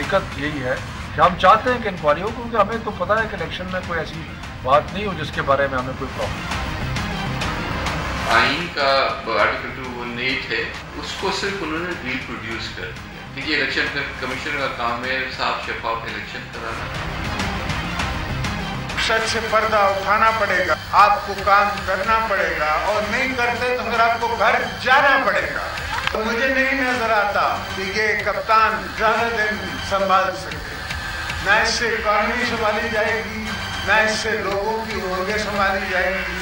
دقت یہی ہے کہ ہم چاہتے ہیں کہ انکوائری ہو، کیونکہ ہمیں تو پتہ ہے کہ الیکشن میں کوئی ایسی بات نہیں ہو جس کے بارے میں ہمیں کوئی پرابلم. آئین کا آرٹیکل 218 ہے، اس کو صرف انہوں نے ریپروڈیوس کر دیا. دیکھیے الیکشن کمیشن کا کام ہے صاف شفاف الیکشن کرانا. سچ سے پردہ اٹھانا پڑے گا، آپ کو کام کرنا پڑے گا، اور نہیں کرتے تو پھر آپ کو گھر جانا پڑے گا. مجھے نہیں نظر آتا کہ یہ کپتان زیادہ دن سنبھال سکے. نہ اس سے اکانومی سنبھالی جائے گی، نہ اس سے لوگوں کی امنگیں سنبھالی جائیں گی.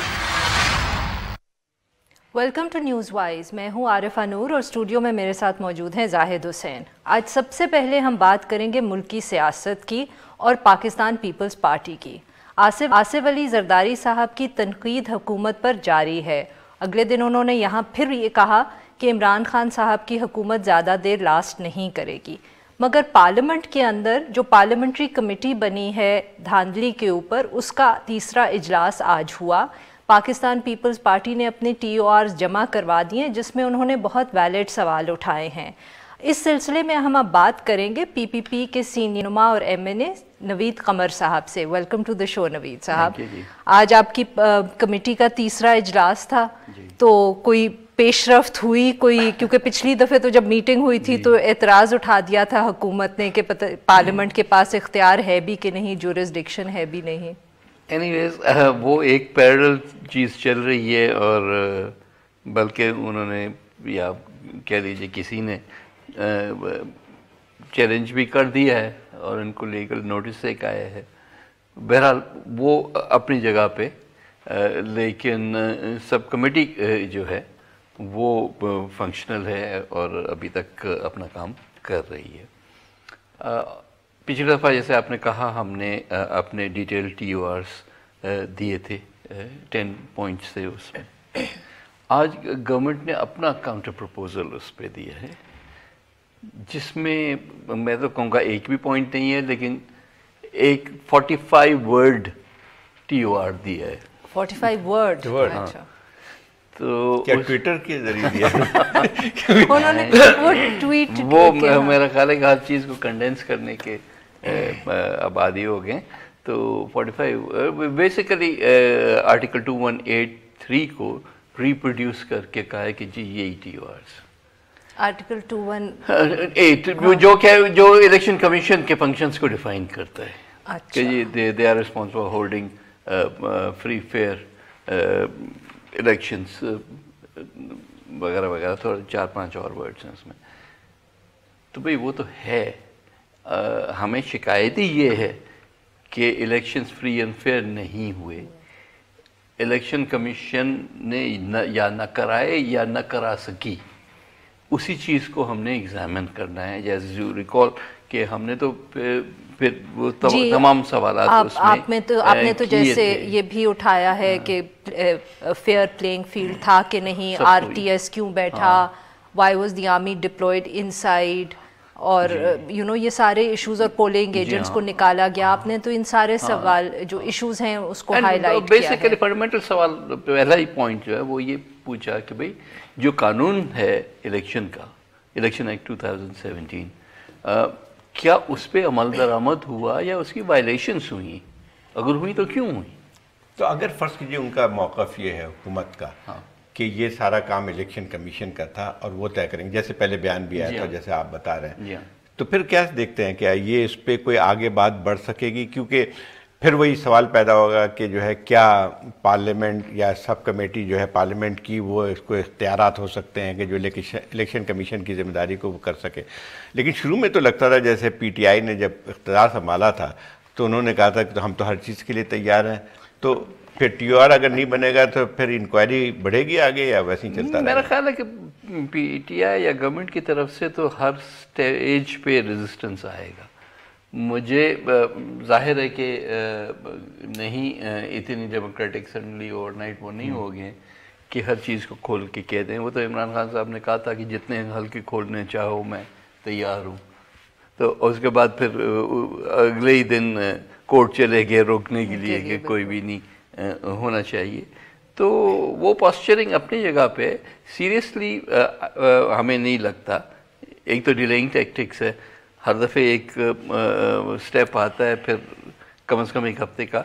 Welcome to news wise. میں ہوں عارفہ نور اور اسٹوڈیو میں میرے ساتھ موجود ہیں زاہد حسین. آج سب سے پہلے ہم بات کریں گے ملکی سیاست کی اور پاکستان پیپلز پارٹی کی. آصف علی زرداری صاحب کی تنقید حکومت پر جاری ہے. اگلے دن انہوں نے یہاں پھر یہ کہا کہ عمران خان صاحب کی حکومت زیادہ دیر لاسٹ نہیں کرے گی، مگر پارلیمنٹ کے اندر جو پارلیمنٹری کمیٹی بنی ہے دھاندلی کے اوپر، اس کا تیسرا اجلاس آج ہوا. پاکستان پیپلز پارٹی نے اپنے ٹی او آرز جمع کروا دیے جس میں انہوں نے بہت ویلڈ سوال اٹھائے ہیں. اس سلسلے میں ہم اب بات کریں گے پی پی پی کے سینئر نما اور ایم این اے نوید قمر صاحب سے. ویلکم ٹو دا شو نوید صاحب. آج آپ کی کمیٹی کا تیسرا اجلاس تھا، تو کوئی پیش رفت ہوئی کوئی؟ کیونکہ پچھلی دفعہ تو جب میٹنگ ہوئی تھی تو اعتراض اٹھا دیا تھا حکومت نے کہ پارلیمنٹ کے پاس اختیار ہے بھی کہ نہیں، جورسڈکشن ہے بھی نہیں. اینی ویز وہ ایک پیرل چیز چل رہی ہے، اور بلکہ انہوں نے یا کہہ لیجیے کسی نے چیلنج بھی کر دیا ہے اور ان کو لیگل نوٹس ایک آیا ہے. بہرحال وہ اپنی جگہ پہ، لیکن سب کمیٹی جو ہے وہ فنکشنل ہے اور ابھی تک اپنا کام کر رہی ہے. پچھلی دفعہ جیسے آپ نے کہا ہم نے اپنے ڈیٹیل ٹی او آرس دیے تھے، 10 پوائنٹس تھے اس میں. آج گورنمنٹ نے اپنا کاؤنٹر پروپوزل اس پہ دیا ہے، جس میں تو کہوں گا ایک بھی پوائنٹ نہیں ہے، لیکن ایک 45 ورڈ ٹی او آر دیا ہے. 45 ورڈ؟ اچھا. تو کیا ٹویٹر کے ذریعے دیا انہوں نے وہ ٹویٹ، وہ میرا خیال ہے کہ ہر چیز کو کنڈینس کرنے کے آبادی ہو گئے. تو 45 بیسیکلی آرٹیکل 2183 کو ریپروڈیوس کر کے کہا ہے کہ جی یہی ٹی او آرس. آرٹیکل 21 جو الیکشن کمیشن کے فنکشنز کو ڈیفائن کرتا ہے کہ جی they are responsible for holding free fair elections وغیرہ وغیرہ. تھوڑا 4-5 اور ورڈس ہیں اس میں. تو بھئی وہ تو ہے. ہمیں شکایت ہی یہ ہے کہ الیکشنز فری اینڈ فیئر نہیں ہوئے. الیکشن کمیشن نے یا نہ کرائے یا نہ کرا سکی. اسی چیز کو ہم نے ایگزامن کرنا ہے. جیسے جو ریکال کہ ہم نے تو پھر وہ تمام سوالات اس میں آپ نے تو جیسے یہ بھی اٹھایا ہے کہ فیئر پلینگ فیلڈ تھا کہ نہیں، آر ٹی ایس کیوں بیٹھا، Y was the army deployed in side, اور یہ سارے ایشوز، اور پولنگ ایجنٹس کو نکالا گیا. آپ نے تو ان سارے سوال جو ایشوز ہیں اس کو ہائی لائٹ کیا ہے. بیسیکلی فنڈامنٹل سوال پہلا ہی پوائنٹ جو ہے وہ یہ پوچھا کہ بھئی جو قانون ہے الیکشن کا، الیکشن ایکٹ 2017، کیا اس پہ عمل درآمد ہوا یا اس کی وائلیشنس ہوئیں؟ اگر ہوئی تو کیوں ہوئی؟ تو اگر فرض کیجیے ان کا موقف یہ ہے حکومت کا کہ یہ سارا کام الیکشن کمیشن کا تھا اور وہ طے کریں گے، جیسے پہلے بیان بھی آیا تھا جیسے آپ بتا رہے ہیں، تو پھر کیا دیکھتے ہیں کہ یہ اس پہ کوئی آگے بات بڑھ سکے گی؟ کیونکہ پھر وہی سوال پیدا ہوگا کہ جو ہے کیا پارلیمنٹ یا سب کمیٹی جو ہے پارلیمنٹ کی وہ اس کو اختیارات ہو سکتے ہیں کہ جو الیکشن کمیشن کی ذمہ داری کو وہ کر سکے. لیکن شروع میں تو لگتا تھا جیسے پی ٹی آئی نے جب اقتدار سنبھالا تھا تو انہوں نے کہا تھا کہ ہم تو ہر چیز کے لیے تیار ہیں. تو پھر ٹی او آر اگر نہیں بنے گا تو پھر انکوائری بڑھے گی آگے یا ویسے ہی چلتا رہے گا؟ میرا خیال ہے کہ پی ٹی آئی یا گورنمنٹ کی طرف سے تو ہر سٹیج پہ ریزسٹنس آئے گا. مجھے ظاہر ہے کہ نہیں اتنی ڈیموکریٹک سڈنلی اوور نائٹ وہ نہیں ہو گئے کہ ہر چیز کو کھول کے کہہ دیں. وہ تو عمران خان صاحب نے کہا تھا کہ جتنے حلقے کھولنے چاہو میں تیار ہوں. تو اس کے بعد پھر اگلے ہی دن کورٹ چلے گئے روکنے کے لیے کہ کوئی بھی نہیں ہونا چاہیے. تو وہ پاسچرنگ اپنی جگہ پہ سیریسلی ہمیں نہیں لگتا. ایک تو ڈیلیئنگ ٹیکٹکس ہے. ہر دفعہ ایک سٹیپ آتا ہے، پھر کم از کم ایک ہفتے کا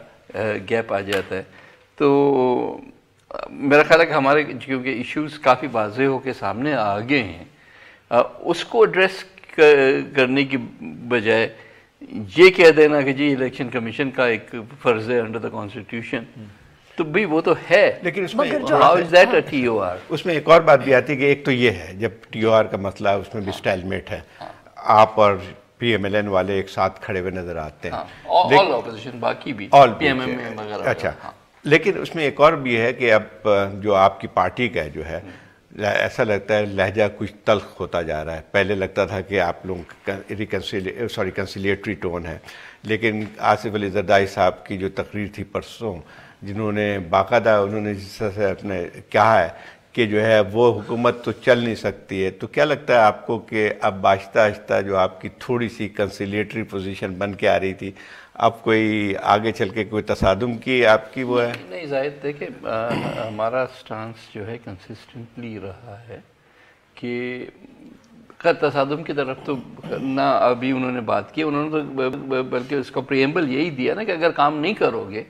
گیپ آ جاتا ہے. تو میرا خیال ہے کہ ہمارے کیونکہ ایشوز کافی واضح ہو کے سامنے آ گئے ہیں، اس کو ایڈریس کرنے کی بجائے یہ کہہ دینا کہ جی الیکشن کمیشن کا ایک فرض ہے انڈر دا کانسٹیٹیوشن، تو بھی وہ تو ہے، لیکن اس میں how is that A T O R? اس میں ایک اور بات بھی آتی ہے کہ ایک تو یہ ہے جب ٹی او آر کا مسئلہ ہے اس میں بھی اسٹائل میٹ ہے، آپ اور پی ایم ایل این والے ایک ساتھ کھڑے ہوئے نظر آتے ہیں، آل اپوزیشن باقی بھی پی ایم ایم وغیرہ. اچھا، لیکن اس میں ایک اور بھی ہے کہ اب جو آپ کی پارٹی کا جو ہے ایسا لگتا ہے لہجہ کچھ تلخ ہوتا جا رہا ہے. پہلے لگتا تھا کہ آپ لوگ کنسیلیٹری ٹون ہے، لیکن آصف علی زرداری صاحب کی جو تقریر تھی پرسوں، جنہوں نے باقاعدہ انہوں نے جس طرح سے اپنے کہا ہے کہ جو ہے وہ حکومت تو چل نہیں سکتی ہے، تو کیا لگتا ہے آپ کو کہ اب آہستہ آہستہ جو آپ کی تھوڑی سی کنسیلیٹری پوزیشن بن کے آ رہی تھی، اب کوئی آگے چل کے کوئی تصادم کی آپ کی وہ ہے؟ نہیں زاہد، دیکھیں ہمارا سٹانس جو ہے کنسسٹنٹلی رہا ہے کہ تصادم کی طرف تو نہ ابھی انہوں نے بات کی، انہوں نے تو بلکہ اس کا پریمبل یہی دیا نا کہ اگر کام نہیں کرو گے،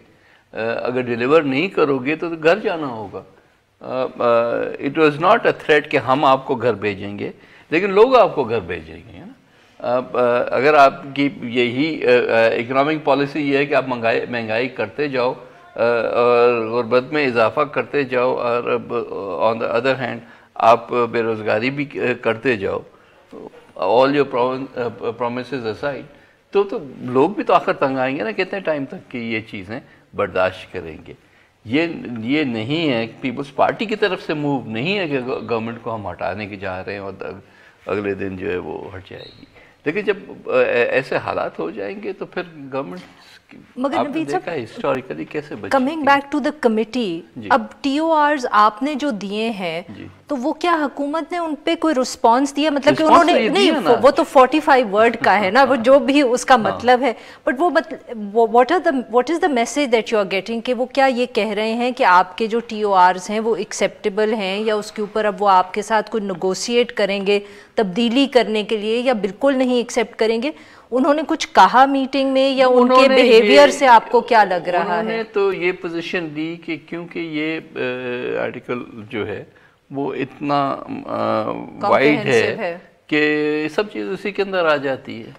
اگر ڈیلیور نہیں کرو گے تو گھر جانا ہوگا. It was not a threat کہ ہم آپ کو گھر بھیجیں گے، لیکن لوگ آپ کو گھر بھیجیں گے. اگر آپ کی یہی اکنامک پالیسی یہ ہے کہ آپ مہنگائی کرتے جاؤ اور غربت میں اضافہ کرتے جاؤ، اور آن دا ادر ہینڈ آپ بے روزگاری بھی کرتے جاؤ، آل یور پرومسز اسائڈ، تو لوگ بھی تو آخر تنگ آئیں گے نا کتنے ٹائم تک کہ یہ چیزیں برداشت کریں گے. یہ نہیں ہے، پیپلز پارٹی کی طرف سے موو نہیں ہے کہ گورنمنٹ کو ہم ہٹانے کے جا رہے ہیں اور اگلے دن جو ہے وہ ہٹ جائے گی. لیکن جب ایسے حالات ہو جائیں گے تو پھر گورنمنٹ مگر نوید صاحب ہسٹوریکلی کیسے بچے. Coming back to the committee, اب ٹی او آرز آپ نے جو دیے ہیں تو وہ کیا حکومت نے ان پہ کوئی رسپانس دیا؟ مطلب کہ انہوں نے نہیں، وہ تو 45 ورڈ کا ہے نا، وہ جو بھی اس کا مطلب ہے، بٹ وہ what is the message that you are getting, کہ وہ کیا یہ کہہ رہے ہیں کہ آپ کے جو ٹی او آرز ہیں وہ ایکسیپٹیبل ہیں، یا اس کے اوپر اب وہ آپ کے ساتھ کوئی نیگوشیٹ کریں گے تبدیلی کرنے کے لیے، یا بالکل نہیں ایکسیپٹ کریں گے؟ انہوں نے کچھ کہا میٹنگ میں، یا ان کے بیہیویئر سے آپ کو کیا لگ رہا ہے؟ انہوں نے تو یہ پوزیشن دی کہ کیونکہ یہ آرٹیکل جو ہے وہ اتنا وائڈ ہے کہ سب چیز اسی کے اندر آ جاتی ہے،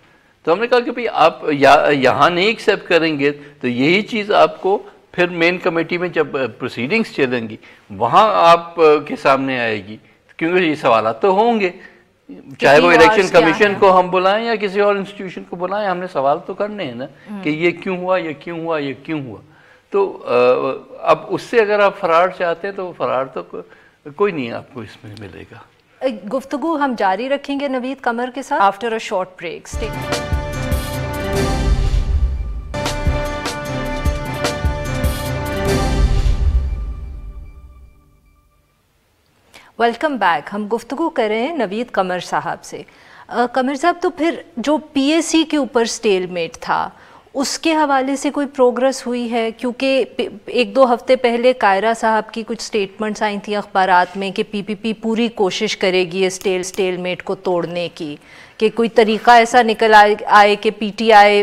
تو ہم نے کہا کہ بھئی آپ یہاں نہیں ایکسیپٹ کریں گے تو یہی چیز آپ کو پھر مین کمیٹی میں جب پروسیڈنگز چلیں گی وہاں آپ کے سامنے آئے گی، کیونکہ یہ سوالات تو ہوں گے، چاہے وہ الیکشن کمیشن کو ہم بلائیں یا کسی اور انسٹیٹیوشن کو بلائیں، ہم نے سوال تو کرنے ہیں نا کہ یہ کیوں ہوا، یہ کیوں ہوا، یہ کیوں ہوا. تو اب اس سے اگر آپ فرار چاہتے ہیں تو فرار تو کوئی نہیں آپ کو اس میں ملے گا. گفتگو ہم جاری رکھیں گے نوید قمر کے ساتھ after a short break. Welcome back. ہم گفتگو کر رہے ہیں نوید قمر صاحب سے. قمر صاحب، تو پھر جو پی ایس سی کے اوپر سٹیل میٹ تھا اس کے حوالے سے کوئی پروگرس ہوئی ہے؟ کیونکہ ایک دو ہفتے پہلے قائرہ صاحب کی کچھ سٹیٹمنٹس آئی تھیں اخبارات میں کہ پی پی پی پوری کوشش کرے گی سٹیل میٹ کو توڑنے کی، کہ کوئی طریقہ ایسا نکل آئے کہ پی ٹی آئی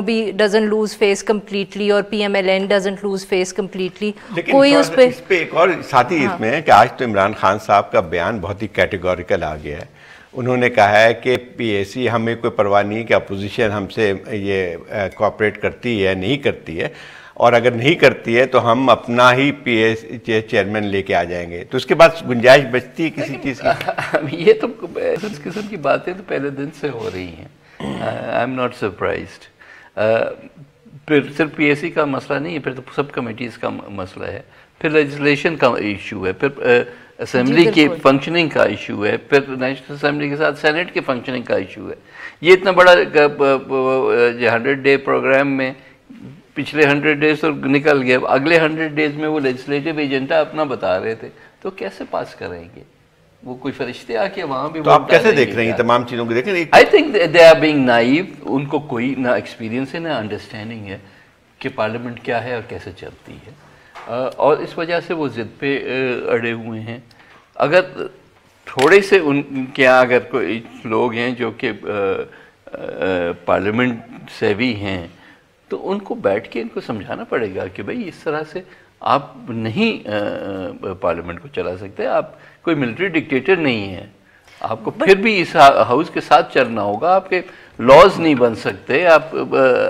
بھی ڈزنٹ لوز فیس کمپلیٹلی اور P M L N doesn't lose face completely. کوئی اس پہ ایک اور ساتھی اس میں ہے کہ آج تو عمران خان صاحب کا بیان بہت ہی کیٹیگوریکل آ گیا ہے. انہوں نے کہا ہے کہ پی اے سی ہمیں کوئی پرواہ نہیں کہ اپوزیشن ہم سے یہ کوآپریٹ کرتی ہے نہیں کرتی ہے، اور اگر نہیں کرتی ہے تو ہم اپنا ہی پی اے سی چیئرمین لے کے آ جائیں گے. تو اس کے بعد گنجائش بچتی ہے کسی چیز کی؟ یہ تو اس قسم کی باتیں تو پہلے دن سے ہو رہی ہیں. I am not surprised. پھر صرف پی اے سی کا مسئلہ نہیں ہے، پھر تو سب کمیٹیز کا مسئلہ ہے، پھر لیجسلیشن کا ایشو ہے، پھر اسمبلی کی فنکشننگ کا ایشو ہے، پھر نیشنل اسمبلی کے ساتھ سینٹ کی فنکشننگ کا ایشو ہے. یہ اتنا بڑا 100 ڈے پروگرام میں پچھلے 100 ڈیز تو نکل گئے، اگلے 100 ڈیز میں وہ لیجسلیٹو ایجنڈا اپنا بتا رہے تھے، تو کیسے پاس کریں گے؟ وہ کوئی فرشتے آ کے وہاں بھی. تو آپ کیسے دیکھ رہے ہیں تمام چیزوں کو؟ دیکھ رہے ہیں I think they are being naive. ان کو کوئی نہ ایکسپیرینس ہے نہ انڈرسٹینڈنگ ہے کہ پارلیمنٹ کیا ہے اور کیسے چلتی ہے، اور اس وجہ سے وہ ضد پہ اڑے ہوئے ہیں. اگر تھوڑے سے ان کے یہاں اگر کوئی لوگ ہیں جو کہ پارلیمنٹ سے بھی ہیں تو ان کو بیٹھ کے ان کو سمجھانا پڑے گا کہ بھئی اس طرح سے آپ نہیں پارلیمنٹ کو چلا سکتے, آپ کوئی ملٹری ڈکٹیٹر نہیں ہے, آپ کو پھر بھی اس ہاؤس کے ساتھ چلنا ہوگا, آپ کے لاز نہیں بن سکتے, آپ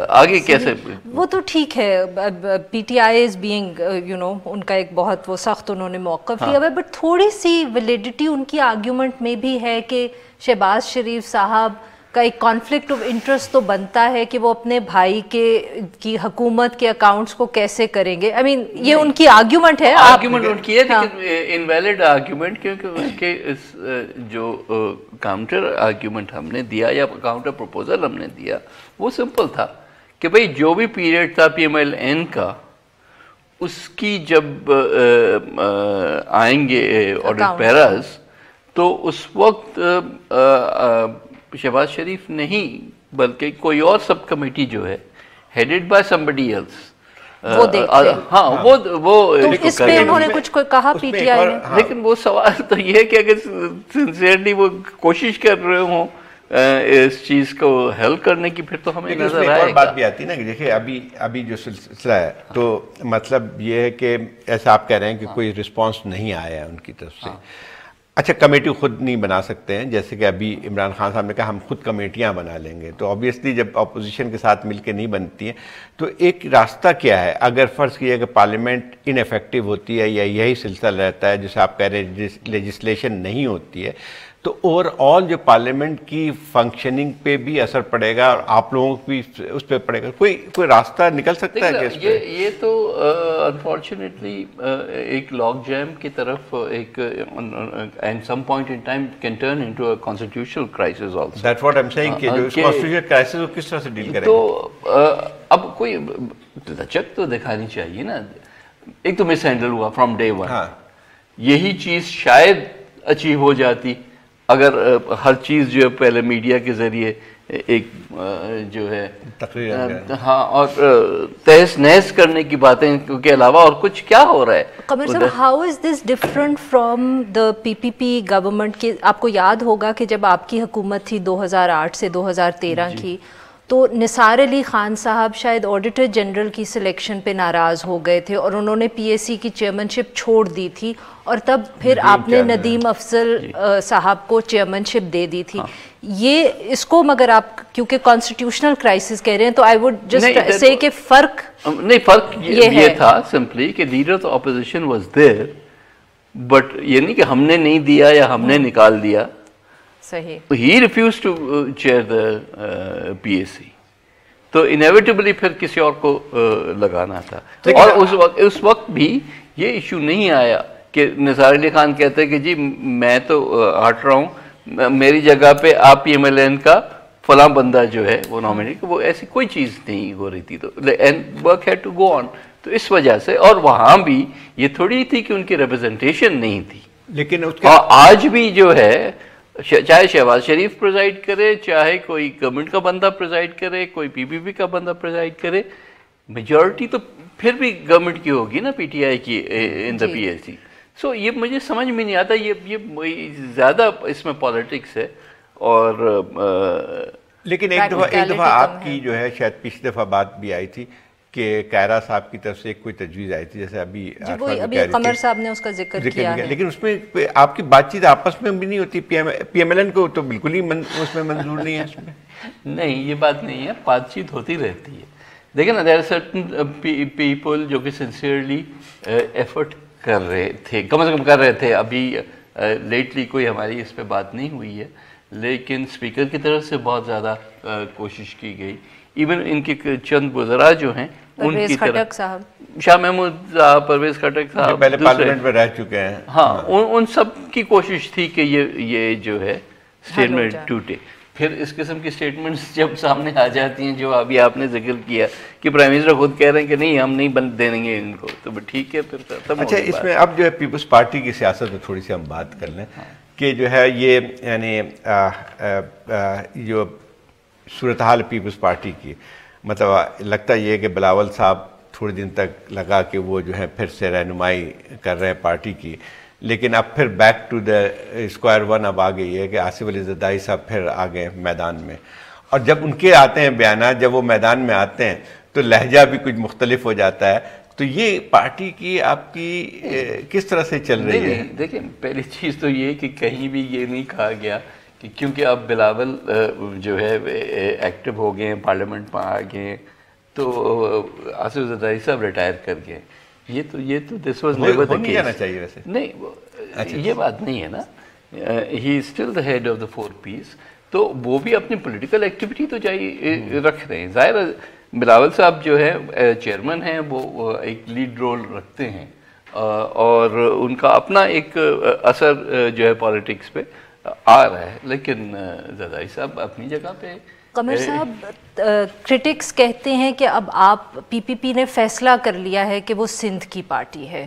آگے کیسے. وہ تو ٹھیک ہے, P T I is being in کا ایک بہت وہ سخت انہوں نے موقف لیا ہے, بٹ تھوڑی سی ویلیڈیٹی ان کی آرگیومنٹ میں بھی ہے کہ شہباز شریف صاحب کا ایک کانفلکٹ آف انٹرسٹ تو بنتا ہے کہ وہ اپنے بھائی کی حکومت کے اکاؤنٹس کو کیسے کریں گے. آئی مین یہ ان کی آرگیومنٹ ہے, آرگیومنٹ ان کی ہے, لیکن انویلڈ آرگیومنٹ, کیونکہ اس کے جو کاؤنٹر آرگیومنٹ ہم نے دیا یا کاؤنٹر پروپوزل ہم نے دیا وہ سمپل تھا کہ بھئی جو بھی پیریڈ تھا پی ایم ایل این کا, اس کی جب آئیں گے آڈٹ پیراز تو اس وقت شہباز شریف نہیں بلکہ کوئی اور سب کمیٹی جو ہے ہیڈڈ بائی somebody else, وہ دیکھتے ہیں. ہاں وہ اس پہ انہوں نے کچھ کہا پی ٹی آئی نے, لیکن وہ سوال تو یہ ہے کہ اگر سنسیئرلی وہ کوشش کر رہے ہوں اس چیز کو حل کرنے کی, پھر تو ہمیں نظر آئے گا. بات بھی آتی ہے نا کہ دیکھیں ابھی جو سلسلہ ہے تو مطلب یہ ہے کہ ایسا آپ کہہ رہے ہیں کہ کوئی رسپانس نہیں آیا ہے ان کی طرف سے. اچھا, کمیٹی خود نہیں بنا سکتے ہیں, جیسے کہ ابھی عمران خان صاحب نے کہا ہم خود کمیٹیاں بنا لیں گے, تو آبویسلی جب اپوزیشن کے ساتھ مل کے نہیں بنتی ہیں تو ایک راستہ کیا ہے. اگر فرض کیا کہ پارلیمنٹ ان ایفیکٹو ہوتی ہے یا یہی سلسلہ رہتا ہے جسے آپ کہہ رہے ہیں لیجسلیشن نہیں ہوتی ہے, تو اوور آل جو پارلیمنٹ کی فنکشننگ پہ بھی اثر پڑے گا اور آپ لوگوں کو بھی اس پہ پڑے گا. کوئی راستہ نکل سکتا ہے کہ اس پہ؟ یہ تو انفارچونیٹلی ایک لاک جیم کی طرف ایک and some point in time can turn into a constitutional crisis also. That's what I am seeing کہ جو اس کانسٹیٹیوشنل کرائسس کو کس طرح سے ڈیل کریں گے. تو اب کوئی لچک تو دکھانی چاہیے نا. ایک تو مس ہینڈل ہوا فرام ڈے ون, یہی چیز شاید اچیو ہو جاتی اگر ہر چیز جو ہے پہلے میڈیا کے ذریعے ایک جو ہے ہاں اور تہس نہس کرنے کی باتیں کے علاوہ اور کچھ کیا ہو رہا ہے. قمر صاحب, how is this different from the P P P government کی؟ آپ کو یاد ہوگا کہ جب آپ کی حکومت تھی 2008 سے 2013 کی, تو نثار علی خان صاحب شاید آڈیٹر جنرل کی سلیکشن پہ ناراض ہو گئے تھے اور انہوں نے پی ایس سی کی چیئرمین شپ چھوڑ دی تھی, اور تب پھر آپ نے ندیم افضل صاحب کو چیئرمین شپ دے دی تھی. یہ اس کو مگر آپ کیونکہ کانسٹیٹیوشنل کرائسس کہہ رہے ہیں تو آئی ووڈ جسٹ سے کہ فرق یہ تھا سمپلی کہ leader of opposition was there, but یہ نہیں کہ ہم نے نہیں دیا یا ہم نے نکال دیا. صحیح. He refused to chair the PAC. تو انیویٹیبلی پھر کسی اور کو لگانا تھا. اور اس وقت بھی یہ ایشو نہیں آیا کہ نثار علی خان کہتے کہ جی میں تو ہٹ رہا ہوں, میری جگہ پہ آپ پی ایم ایل این کا فلاں بندہ جو ہے وہ نامنیٹ, وہ ایسی کوئی چیز نہیں ہو رہی تھی. تو and work had to go on. تو اس وجہ سے, اور وہاں بھی یہ تھوڑی تھی کہ ان کی ریپرزنٹیشن نہیں تھی. لیکن آج بھی جو ہے چاہے شہباز شریف پریزائڈ کرے, چاہے کوئی گورنمنٹ کا بندہ پریزائڈ کرے, کوئی پی پی پی کا بندہ پریزائڈ کرے, میجورٹی تو پھر بھی گورنمنٹ کی ہوگی نا, پی ٹی آئی کی ان دا پی ایس سی. سو یہ مجھے سمجھ میں نہیں آتا, یہ زیادہ اس میں پالیٹکس ہے. اور لیکن ایک دفعہ آپ کی جو ہے شاید پچھلی دفعہ بات بھی آئی تھی کہ کائرہ صاحب کی طرف سے ایک کوئی تجویز آئی تھی, جیسے ابھی قمر صاحب نے اس کا ذکر کیا ہے, لیکن اس میں آپ کی بات چیت آپس میں بھی نہیں ہوتی. پی ایم ایل این کو تو بالکل ہی اس میں منظور نہیں ہے. اس میں نہیں, یہ بات نہیں ہے, بات چیت ہوتی رہتی ہے. دیکھیں نا, دیر آر سرٹن پیپل جو کہ سنسیئرلی ایفرٹ کر رہے تھے, کم از کم کر رہے تھے. ابھی لیٹلی کوئی ہماری اس پہ بات نہیں ہوئی ہے, لیکن اسپیکر کی طرف سے بہت زیادہ کوشش کی گئی. ایون ان کے چند وزراء جو ہیں, ان کی طرف شاہ محمود صاحب, پرویز خٹک صاحب پہلے پارلیمنٹ میں رہ چکے ہیں, ہاں, ان سب کی کوشش تھی کہ یہ جو ہے اسٹیٹمنٹ ٹوٹے. پھر اس قسم کی اسٹیٹمنٹس جب سامنے آ جاتی ہیں, جو ابھی آپ نے ذکر کیا کہ پرائم منسٹر خود کہہ رہے ہیں کہ نہیں ہم نہیں بند دیں گے ان کو, تو ٹھیک ہے پھر ختم. اچھا, اس میں اب جو ہے پیپلز پارٹی کی سیاست میں تھوڑی سی ہم بات کر لیں کہ جو ہے یہ یعنی جو صورتحال پیپلز پارٹی کی, مطلب لگتا یہ ہے کہ بلاول صاحب تھوڑے دن تک لگا کہ وہ جو ہے پھر سے رہنمائی کر رہے ہیں پارٹی کی, لیکن اب پھر back to the square one اب آ گئی ہے کہ آصف علی زرداری صاحب پھر آ گئے میدان میں. اور جب ان کے آتے ہیں بیانات، جب وہ میدان میں آتے ہیں تو لہجہ بھی کچھ مختلف ہو جاتا ہے. تو یہ پارٹی کی آپ کی کس طرح سے چل رہی ہے؟ دیکھیں پہلی چیز تو یہ کہ کہیں بھی یہ نہیں کہا گیا کہ کیونکہ اب بلاول جو ہے ایکٹیو ہو گئے ہیں، پارلیمنٹ میں آ گئے ہیں، تو آصف زرداری صاحب ریٹائر کر گئے. یہ تو this was never the case. جانا چاہیے ویسے نہیں، یہ بات نہیں ہے نا. He is still the head of the 4 piece. تو وہ بھی اپنی پولیٹیکل ایکٹیویٹی تو رکھ رہے ہیں. ظاہر ہے بلاول صاحب جو ہے چیئرمین ہیں، وہ ایک لیڈ رول رکھتے ہیں اور ان کا اپنا ایک اثر جو ہے پالیٹکس پہ آ رہا ہے. لیکن زرداری صاحب اپنی جگہ پہ. قمر صاحب، کرٹکس کہتے ہیں کہ اب آپ PPP نے فیصلہ کر لیا ہے کہ وہ سندھ کی پارٹی ہے.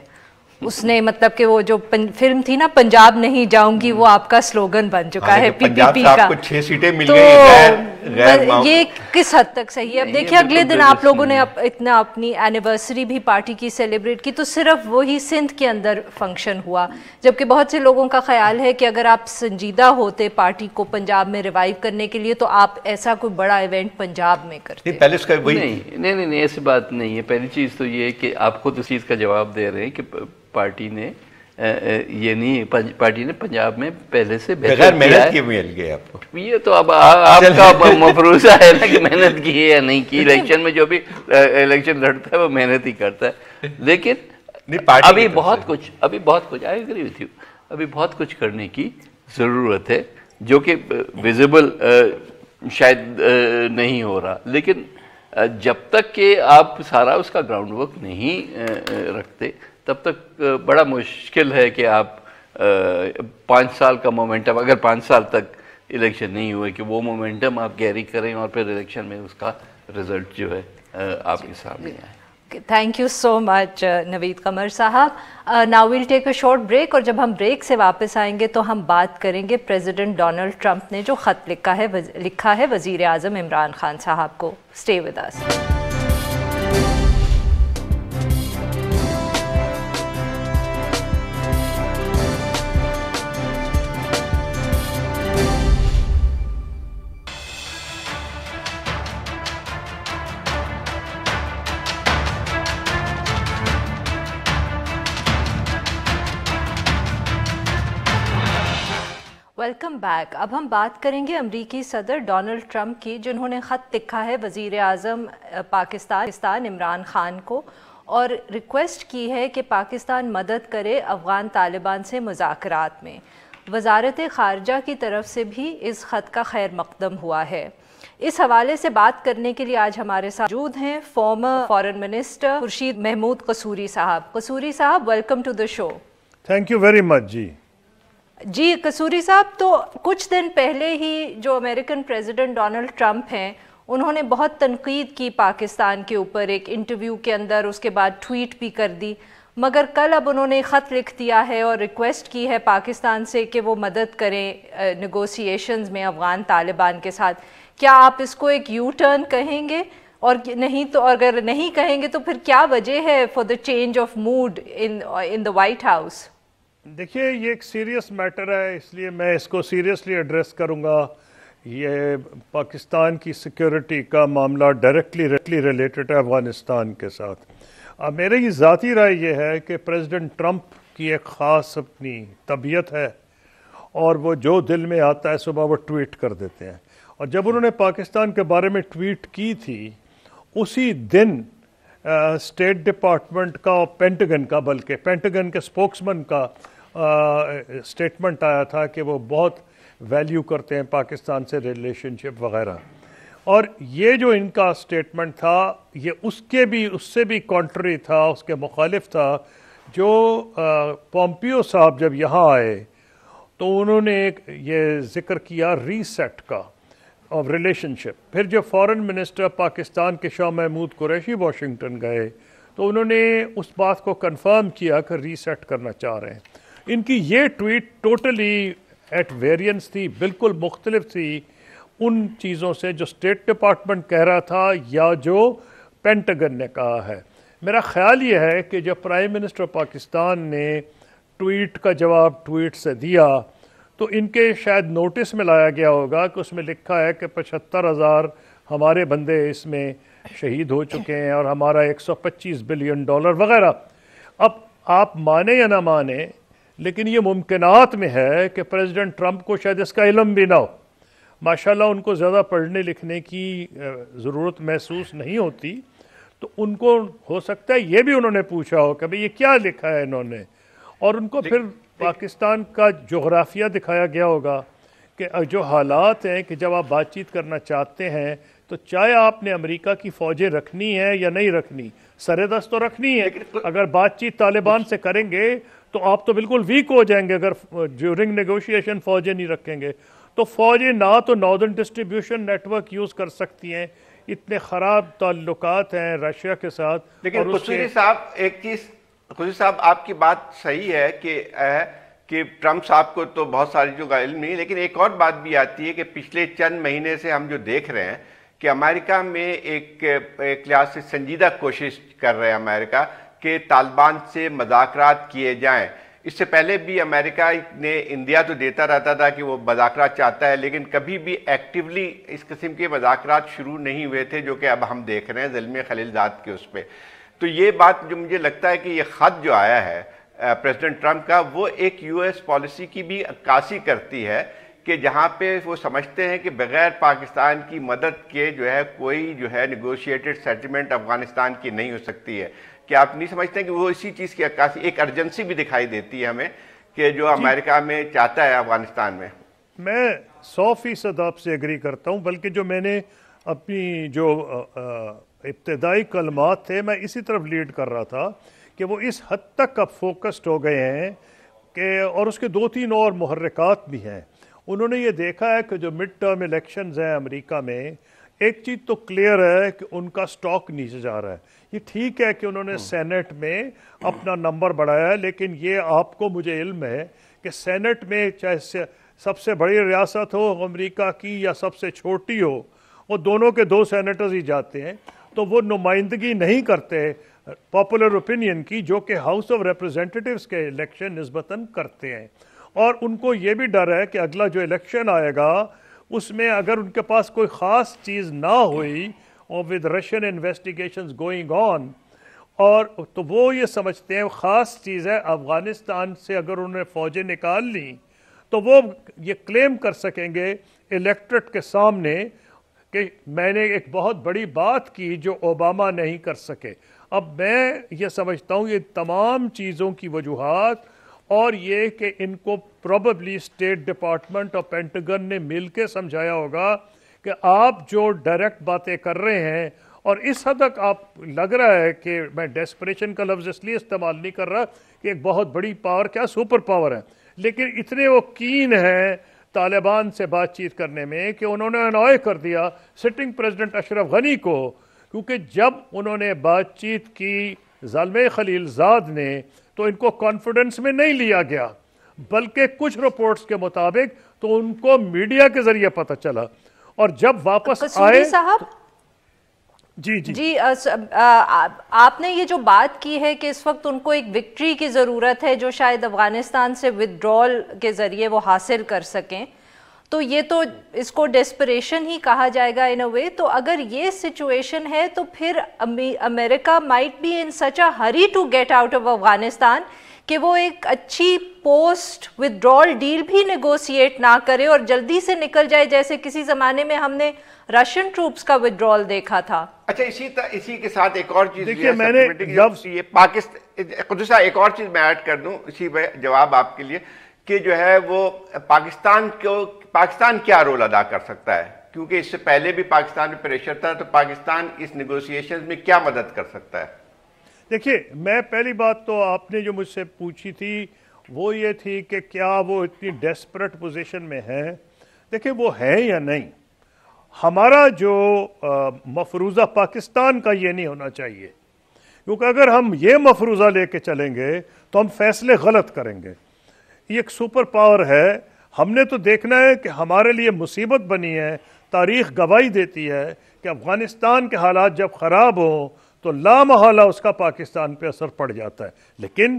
اس نے مطلب کہ وہ جو فلم تھی نا پنجاب نہیں جاؤں گی، وہ آپ کا سلوگن بن چکا ہے PPP کا. 6 سیٹیں مل گئی. یہ کس حد تک صحیح ہے؟ اب دیکھیے اگلے دن آپ لوگوں نے اتنا اپنی اینیورسری بھی پارٹی کی سیلیبریٹ کی، تو صرف وہی سندھ کے اندر فنکشن ہوا، جبکہ بہت سے لوگوں کا خیال ہے کہ اگر آپ سنجیدہ ہوتے پارٹی کو پنجاب میں ریوائیو کرنے کے لیے تو آپ ایسا کوئی بڑا ایونٹ پنجاب میں کرتے. نہیں ایسی بات نہیں ہے. پہلی چیز تو یہ کہ آپ خود اس چیز کا جواب دے رہے ہیں کہ پارٹی نے یہ نہیں، پارٹی نے پنجاب میں پہلے سے بغیر محنت کی مل گئے آپ کو. یہ تو اب آپ کا مفروضہ ہے نا کہ محنت کی ہے یا نہیں کی. الیکشن میں جو بھی الیکشن لڑتا ہے وہ محنت ہی کرتا ہے. لیکن ابھی بہت کچھ آئی ایگری وتھ یو، ابھی بہت کچھ کرنے کی ضرورت ہے جو کہ ویزیبل شاید نہیں ہو رہا. لیکن جب تک کہ آپ سارا اس کا گراؤنڈ ورک نہیں رکھتے تب تک بڑا مشکل ہے کہ آپ 5 سال کا مومنٹم، اگر 5 سال تک الیکشن نہیں ہوئے، کہ وہ مومنٹم آپ کیری کریں اور پھر الیکشن میں اس کا رزلٹ جو ہے آپ کے سامنے آئے. Thank you so much Naveed Qamar صاحب. Now we'll take a short break, اور جب ہم بریک سے واپس آئیں گے تو ہم بات کریں گے پریزیڈنٹ ڈونلڈ ٹرمپ نے جو خط لکھا ہے وزیر اعظم عمران خان صاحب کو. Stay with us. Welcome back. اب ہم بات کریں گے امریکی صدر ڈونلڈ ٹرمپ کی، جنہوں نے خط لکھا ہے وزیر اعظم پاکستان عمران خان کو اور ریکویسٹ کی ہے کہ پاکستان مدد کرے افغان طالبان سے مذاکرات میں. وزارت خارجہ کی طرف سے بھی اس خط کا خیر مقدم ہوا ہے. اس حوالے سے بات کرنے کے لیے آج ہمارے ساتھ موجود ہیں former foreign minister Khurshid Mahmood Kasuri صاحب. قصوری صاحب، welcome to the show. Thank you very much. جی قصوری صاحب، تو کچھ دن پہلے ہی جو امریکن پریزیڈنٹ ڈونلڈ ٹرمپ ہیں، انہوں نے بہت تنقید کی پاکستان کے اوپر ایک انٹرویو کے اندر، اس کے بعد ٹویٹ بھی کر دی، مگر کل اب انہوں نے خط لکھ دیا ہے اور ریکویسٹ کی ہے پاکستان سے کہ وہ مدد کریں نیگوسیشنز میں افغان طالبان کے ساتھ. کیا آپ اس کو ایک یو ٹرن کہیں گے؟ اور نہیں تو اگر نہیں کہیں گے تو پھر کیا وجہ ہے for the change of mood in the White House? دیکھیے، یہ ایک سیریس میٹر ہے، اس لیے میں اس کو سیریسلی ایڈریس کروں گا. یہ پاکستان کی سیکیورٹی کا معاملہ ڈائریکٹلی ریلیٹڈ ہے افغانستان کے ساتھ. میری ذاتی رائے یہ ہے کہ پریزیڈنٹ ٹرمپ کی ایک خاص اپنی طبیعت ہے اور وہ جو دل میں آتا ہے صبح وہ ٹویٹ کر دیتے ہیں. اور جب انہوں نے پاکستان کے بارے میں ٹویٹ کی تھی، اسی دن اسٹیٹ ڈپارٹمنٹ کا اور پینٹاگن کا، بلکہ پینٹاگن کے اسپوکسمین کا اسٹیٹمنٹ آیا تھا کہ وہ بہت ویلیو کرتے ہیں پاکستان سے ریلیشن شپ وغیرہ. اور یہ جو ان کا اسٹیٹمنٹ تھا، یہ اس سے بھی کانٹری تھا، اس کے مخالف تھا. جو پومپیو صاحب جب یہاں آئے تو انہوں نے یہ ذکر کیا ری سیٹ کا آف ریلیشن شپ. پھر جب فارن منسٹر پاکستان کے شاہ محمود قریشی واشنگٹن گئے تو انہوں نے اس بات کو کنفرم کیا کہ ری سیٹ کرنا چاہ رہے ہیں. ان کی یہ ٹویٹ ٹوٹلی ایٹ ویرینس تھی، بالکل مختلف تھی ان چیزوں سے جو اسٹیٹ ڈپارٹمنٹ کہہ رہا تھا یا جو پینٹاگن نے کہا ہے. میرا خیال یہ ہے کہ جب پرائم منسٹر پاکستان نے ٹویٹ کا جواب ٹویٹ سے دیا تو ان کے شاید نوٹس میں لایا گیا ہوگا کہ اس میں لکھا ہے کہ 75,000 ہمارے بندے اس میں شہید ہو چکے ہیں اور ہمارا $125 بلین وغیرہ. اب آپ مانیں یا نہ مانیں لیکن یہ ممکنات میں ہے کہ پریزیڈنٹ ٹرمپ کو شاید اس کا علم بھی نہ ہو. ماشاءاللہ ان کو زیادہ پڑھنے لکھنے کی ضرورت محسوس نہیں ہوتی، تو ان کو ہو سکتا ہے یہ بھی انہوں نے پوچھا ہو کہ بھئی یہ کیا لکھا ہے انہوں نے، اور ان کو پھر پاکستان کا جغرافیہ دکھایا گیا ہوگا کہ جو حالات ہیں کہ جب آپ بات چیت کرنا چاہتے ہیں تو چاہے آپ نے امریکہ کی فوجیں رکھنی ہے یا نہیں رکھنی، سر دست تو رکھنی ہے. اگر بات چیت طالبان سے کریں گے تو آپ تو بالکل ویک ہو جائیں گے اگر ڈیورنگ نیگوشیشن فوجیں نہیں رکھیں گے. تو فوجیں نہ تو northern distribution network use کر سکتی ہیں، اتنے خراب تعلقات ہیں رشیا کے ساتھ. لیکن قصوری صاحب ایک چیز، قصوری صاحب آپ کی بات صحیح ہے کہ ٹرمپ صاحب کو تو بہت ساری جو علم نہیں، لیکن ایک اور بات بھی آتی ہے کہ پچھلے چند مہینے سے ہم جو دیکھ رہے ہیں کہ امریکہ میں ایک لحاظ سے سنجیدہ کوشش کر رہے ہیں امریکہ کہ طالبان سے مذاکرات کیے جائیں. اس سے پہلے بھی امریکہ نے انڈیا تو دیتا رہتا تھا کہ وہ مذاکرات چاہتا ہے، لیکن کبھی بھی ایکٹیولی اس قسم کے مذاکرات شروع نہیں ہوئے تھے جو کہ اب ہم دیکھ رہے ہیں زلمے خلیل زاد کے اس پہ. تو یہ بات جو مجھے لگتا ہے کہ یہ خط جو آیا ہے پریزیڈنٹ ٹرمپ کا، وہ ایک یو ایس پالیسی کی بھی عکاسی کرتی ہے کہ جہاں پہ وہ سمجھتے ہیں کہ بغیر پاکستان کی مدد کے جو ہے کوئی جو ہے نیگوشیٹڈ سیٹلمنٹ افغانستان کی نہیں ہو سکتی ہے. کہ آپ نہیں سمجھتے ہیں کہ وہ اسی چیز کی عکاسی، ایک ارجنسی بھی دکھائی دیتی ہے ہمیں کہ جو امریکہ میں چاہتا ہے افغانستان میں؟ میں 100% آپ سے ایگری کرتا ہوں، بلکہ جو میں نے اپنی جو ابتدائی کلمات تھے میں اسی طرف لیڈ کر رہا تھا کہ وہ اس حد تک اب فوکسڈ ہو گئے ہیں کہ، اور اس کے 2-3 اور محرکات بھی ہیں. انہوں نے یہ دیکھا ہے کہ جو مڈ ٹرم الیکشنز ہیں امریکہ میں، ایک چیز تو کلیئر ہے کہ ان کا سٹاک نیچے جا رہا ہے. یہ ٹھیک ہے کہ انہوں نے سینٹ میں اپنا نمبر بڑھایا ہے، لیکن یہ آپ کو مجھے علم ہے کہ سینٹ میں چاہے سب سے بڑی ریاست ہو امریکہ کی یا سب سے چھوٹی ہو، وہ دونوں کے 2 سینیٹرز ہی جاتے ہیں، تو وہ نمائندگی نہیں کرتے پاپولر اوپینین کی جو کہ ہاؤس آف ریپریزنٹیٹیوز کے الیکشن نسبتاً کرتے ہیں. اور ان کو یہ بھی ڈر ہے کہ اگلا جو الیکشن آئے گا اس میں اگر ان کے پاس کوئی خاص چیز نہ ہوئی اور with Russian investigations going on, اور تو وہ یہ سمجھتے ہیں خاص چیز ہے افغانستان سے اگر انہوں نے فوجیں نکال لیں تو وہ یہ کلیم کر سکیں گے الیکٹریٹ کے سامنے کہ میں نے ایک بہت بڑی بات کی جو اوباما نہیں کر سکے. اب میں یہ سمجھتا ہوں یہ تمام چیزوں کی وجوہات اور یہ کہ ان کو پروبیبلی اسٹیٹ ڈپارٹمنٹ اور پینٹاگن نے مل کے سمجھایا ہوگا کہ آپ جو ڈائریکٹ باتیں کر رہے ہیں، اور اس حد تک آپ لگ رہا ہے کہ میں ڈیسپریشن کا لفظ اس لیے استعمال نہیں کر رہا کہ ایک بہت بڑی پاور کیا سپر پاور ہے، لیکن اتنے وہ کین ہیں طالبان سے بات چیت کرنے میں کہ انہوں نے انوائے کر دیا سٹنگ پریزیڈنٹ اشرف غنی کو، کیونکہ جب انہوں نے بات چیت کی زلمے خلیل زاد نے تو ان کو کانفیڈنس میں نہیں لیا گیا، بلکہ کچھ رپورٹس کے مطابق تو ان کو میڈیا کے ذریعے پتہ چلا، اور جب واپس آئے جی آپ نے یہ جو بات کی ہے کہ اس وقت ان کو ایک وکٹری کی ضرورت ہے جو شاید افغانستان سے ودرول کے ذریعے وہ حاصل کر سکیں، تو یہ تو اس کو ڈیسپریشن ہی کہا جائے گا ان اے وے. تو اگر یہ سچویشن ہے تو پھر امریکہ might be in such a hurry to get out of Afghanistan کہ وہ ایک اچھی پوسٹ ودرول ڈیل بھی نیگوسیٹ نہ کرے اور جلدی سے نکل جائے، جیسے کسی زمانے میں ہم نے رشین ٹروپس کا ودرول دیکھا تھا. اچھا اسی کے ساتھ ایک اور چیز دیکھیے، میں نے پاکستان ایک اور چیز میں ایڈ کر دوں اسی پہ جواب آپ کے لیے کہ جو ہے وہ پاکستان کیا رول ادا کر سکتا ہے، کیونکہ اس سے پہلے بھی پاکستان میں پریشر تھا، تو پاکستان اس نیگوسیشنز میں کیا مدد کر سکتا ہے؟ دیکھیے، میں پہلی بات تو آپ نے جو مجھ سے پوچھی تھی وہ یہ تھی کہ کیا وہ اتنی ڈیسپریٹ پوزیشن میں ہیں. دیکھیے وہ ہے یا نہیں، ہمارا جو مفروضہ پاکستان کا یہ نہیں ہونا چاہیے، کیونکہ اگر ہم یہ مفروضہ لے کے چلیں گے تو ہم فیصلے غلط کریں گے. یہ ایک سپر پاور ہے، ہم نے تو دیکھنا ہے کہ ہمارے لیے مصیبت بنی ہے. تاریخ گواہی دیتی ہے کہ افغانستان کے حالات جب خراب ہوں تو لا محالہ اس کا پاکستان پہ اثر پڑ جاتا ہے. لیکن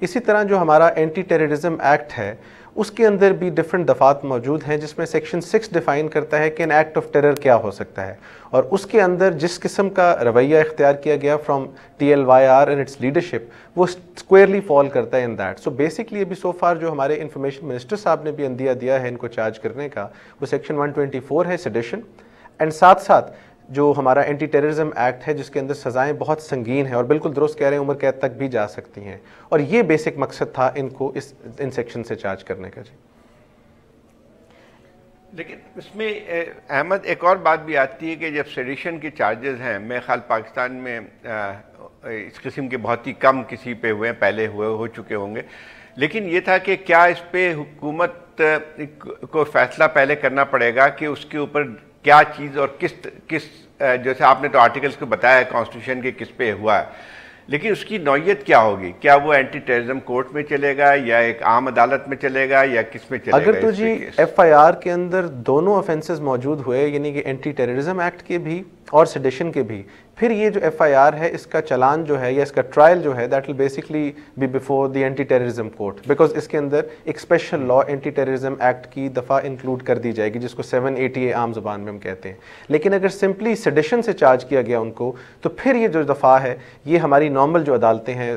اسی طرح جو ہمارا اینٹی ٹیررزم ایکٹ ہے اس کے اندر بھی ڈفرینٹ دفعات موجود ہیں جس میں سیکشن 6 ڈیفائن کرتا ہے کہ این ایکٹ آف ٹیرر کیا ہو سکتا ہے، اور اس کے اندر جس قسم کا رویہ اختیار کیا گیا from TLYR and its leadership وہ اسکوئرلی فال کرتا ہے ان دیٹ. سو بیسکلی ابھی سو فار جو ہمارے انفارمیشن منسٹر صاحب نے بھی عندیہ دیا ہے ان کو چارج کرنے کا وہ سیکشن 124 ہے سیڈیشن، اینڈ ساتھ ساتھ جو ہمارا اینٹی ٹیررزم ایکٹ ہے جس کے اندر سزائیں بہت سنگین ہیں اور بالکل درست کہہ رہے ہیں عمر قید تک بھی جا سکتی ہیں، اور یہ بیسک مقصد تھا ان کو ان سیکشن سے چارج کرنے کا. جی لیکن اس میں احمد ایک اور بات بھی آتی ہے کہ جب سیڈیشن کے چارجز ہیں، میں خیال پاکستان میں اس قسم کے بہت ہی کم کسی پہ ہوئے ہیں، پہلے ہو چکے ہوں گے، لیکن یہ تھا کہ کیا اس پہ حکومت کو فیصلہ پہلے کرنا پڑے گا کہ اس کے اوپر کیا چیز اور کس جیسے آپ نے تو آرٹیکلز کو بتایا کانسٹیٹیوشن کے کس پہ ہوا ہے، لیکن اس کی نوعیت کیا ہوگی؟ کیا وہ اینٹی ٹیررزم کورٹ میں چلے گا یا ایک عام عدالت میں چلے گا یا کس میں چلے گا؟ اگر تو جی FIR کے اندر دونوں آفینسز موجود ہوئے، یعنی کہ اینٹی ٹیررزم ایکٹ کے بھی اور سیڈیشن کے بھی، پھر یہ جو FIR ہے اس کا چلان جو ہے یا اس کا ٹرائل جو ہے that will basically be before the anti terrorism court, because اس کے اندر ایک special law anti terrorism act کی دفعہ انکلوڈ کر دی جائے گی جس کو 780A عام زبان میں ہم کہتے ہیں. لیکن اگر سمپلی سیڈیشن سے چارج کیا گیا ان کو تو پھر یہ جو دفعہ ہے یہ ہماری نارمل جو عدالتیں ہیں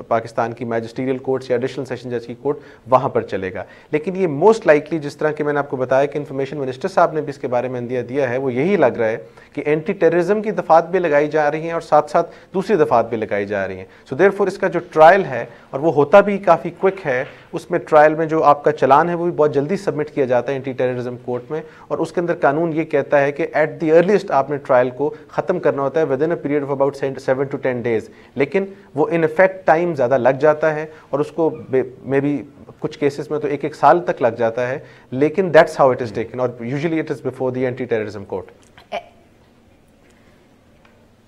پاکستان کی میجسٹیریل کورٹس یا ایڈیشنل سیشن جج کی کورٹ وہاں پر چلے گا. لیکن یہ موسٹ لائکلی جس طرح کہ میں نے آپ کو بتایا کہ انفارمیشن منسٹر صاحب نے بھی اس کے بارے میں اندیہ دیا ہے وہ یہی لگ رہا ہے کہ اینٹی ٹیررزم کی دفعات بھی لگائی جا رہی ہیں اور ساتھ ساتھ دوسری دفعات بھی لگائی جا رہی ہیں. سو دیر فور اس کا جو ٹرائل ہے اور وہ ہوتا بھی کافی کوئک ہے، اس میں ٹرائل میں جو آپ کا چلان ہے وہ بھی بہت جلدی سبمٹ کیا جاتا ہے اینٹی ٹیررزم کورٹ میں، اور اس کے اندر قانون یہ کہتا ہے کہ ایٹ دی ارلیسٹ آپ نے ٹرائل کو ختم کرنا ہوتا ہے with in a period of about 7 to 10 days، لیکن وہ ان افیکٹ ٹائم زیادہ لگ جاتا ہے اور اس کو مے بی کچھ کیسز میں تو ایک سال تک لگ جاتا ہے، لیکن that's how it is taken, اور usually it is before the anti terrorism court.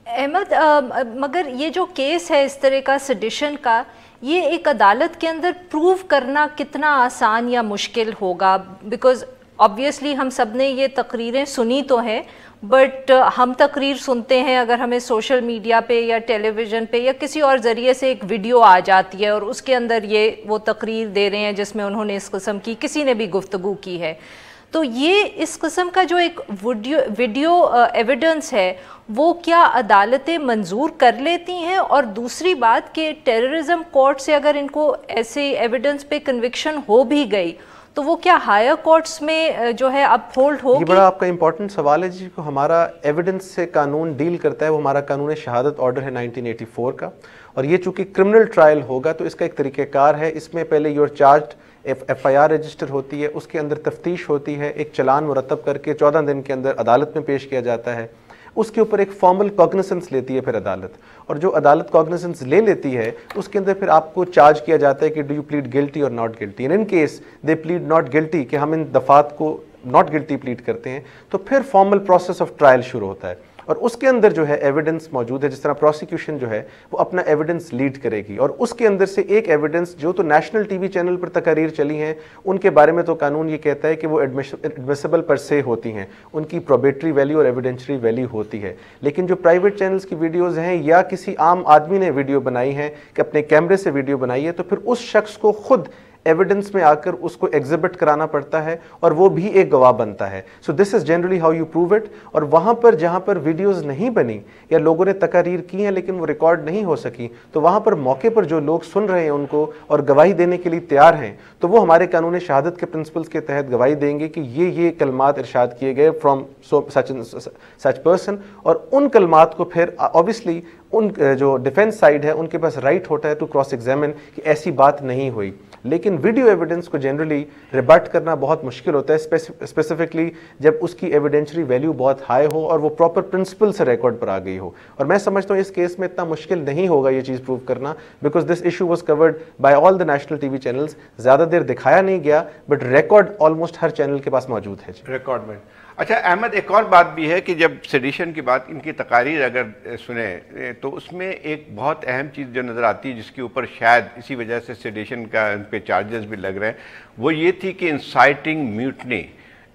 Ahmed, مگر یہ جو کیس ہے اس طرح کا سیڈیشن کا، یہ ایک عدالت کے اندر پروو کرنا کتنا آسان یا مشکل ہوگا؟ بیکاز آبویسلی ہم سب نے یہ تقریریں سنی تو ہیں، بٹ ہم تقریر سنتے ہیں اگر ہمیں سوشل میڈیا پہ یا ٹیلی ویژن پہ یا کسی اور ذریعے سے ایک ویڈیو آ جاتی ہے اور اس کے اندر یہ وہ تقریر دے رہے ہیں جس میں انہوں نے اس قسم کی کسی نے بھی گفتگو کی ہے، تو یہ اس قسم کا جو ایک ویڈیو ایویڈنس ہے وہ کیا عدالتیں منظور کر لیتی ہیں؟ اور دوسری بات کہ ٹیررزم کورٹ سے اگر ان کو ایسے ایویڈنس پہ کنوکشن ہو بھی گئی تو وہ کیا ہائر کورٹس میں جو ہے اپ ہولڈ ہوگی؟ یہ بڑا آپ کا امپورٹنٹ سوال ہے جی کو ہمارا ایویڈنس سے قانون ڈیل کرتا ہے، وہ ہمارا قانون شہادت آرڈر ہے 1984 کا، اور یہ چونکہ کرمنل ٹرائل ہوگا تو اس کا ایک طریقہ کار ہے. اس میں پہلے یور چارجڈ FIR رجسٹر ہوتی ہے، اس کے اندر تفتیش ہوتی ہے، ایک چلان مرتب کر کے 14 دن کے اندر عدالت میں پیش کیا جاتا ہے، اس کے اوپر ایک فارمل کاگنیسنس لیتی ہے پھر عدالت، اور جو عدالت کاگنیسنس لے لیتی ہے اس کے اندر پھر آپ کو چارج کیا جاتا ہے کہ ڈو یو پلیڈ گلٹی اور not guilty. In case they plead not guilty کہ ہم ان دفعات کو ناٹ گلٹی پلیڈ کرتے ہیں تو پھر فارمل پروسیس آف ٹرائل شروع ہوتا ہے، اور اس کے اندر جو ہے ایویڈنس موجود ہے. جس طرح پروسیکیوشن جو ہے وہ اپنا ایویڈنس لیڈ کرے گی، اور اس کے اندر سے ایک ایویڈنس جو تو نیشنل ٹی وی چینل پر تقاریر چلی ہیں ان کے بارے میں تو قانون یہ کہتا ہے کہ وہ ایڈمیسیبل پر سے ہوتی ہیں، ان کی پروبیٹری ویلیو اور ایویڈینشری ویلیو ہوتی ہے. لیکن جو پرائیویٹ چینلز کی ویڈیوز ہیں یا کسی عام آدمی نے ویڈیو بنائی ہے کہ اپنے کیمرے سے ویڈیو بنائی ہے، تو پھر اس شخص کو خود ایویڈنس میں آ کر اس کو ایگزیبٹ کرانا پڑتا ہے اور وہ بھی ایک گواہ بنتا ہے. So this is generally how you prove it. اور وہاں پر جہاں پر ویڈیوز نہیں بنی یا لوگوں نے تقاریر کی ہیں لیکن وہ ریکارڈ نہیں ہو سکی، تو وہاں پر موقع پر جو لوگ سن رہے ہیں ان کو اور گواہی دینے کے لیے تیار ہیں تو وہ ہمارے قانون شہادت کے پرنسپلز کے تحت گواہی دیں گے کہ یہ کلمات ارشاد کیے گئے فرام سچ پرسن، اور ان کلمات کو پھر اوبیسلی ان جو ڈیفینس سائڈ ہے ان کے پاس رائٹ ہوتا ہے ٹو کراس ایگزامن کہ ایسی بات نہیں ہوئی. لیکن ویڈیو ایویڈنس کو جنرلی ریبٹ کرنا بہت مشکل ہوتا ہے، اسپیسیفکلی جب اس کی ایویڈینشری ویلیو بہت ہائی ہو اور وہ پراپر پرنسپل سے ریکارڈ پر آ گئی ہو. اور میں سمجھتا ہوں اس کیس میں اتنا مشکل نہیں ہوگا یہ چیز پروو کرنا، because this issue was covered by all the national T V channels. زیادہ دیر دکھایا نہیں گیا but record almost Hare channel کے پاس موجود ہے. ریکارڈ میں اچھا احمد ایک اور بات بھی ہے کہ جب سیڈیشن کی بات ان کی تقاریر اگر سنیں تو اس میں ایک بہت اہم چیز جو نظر آتی ہے جس کے اوپر شاید اسی وجہ سے سیڈیشن کا ان پہ چارجز بھی لگ رہے ہیں، وہ یہ تھی کہ انسائٹنگ میوٹنی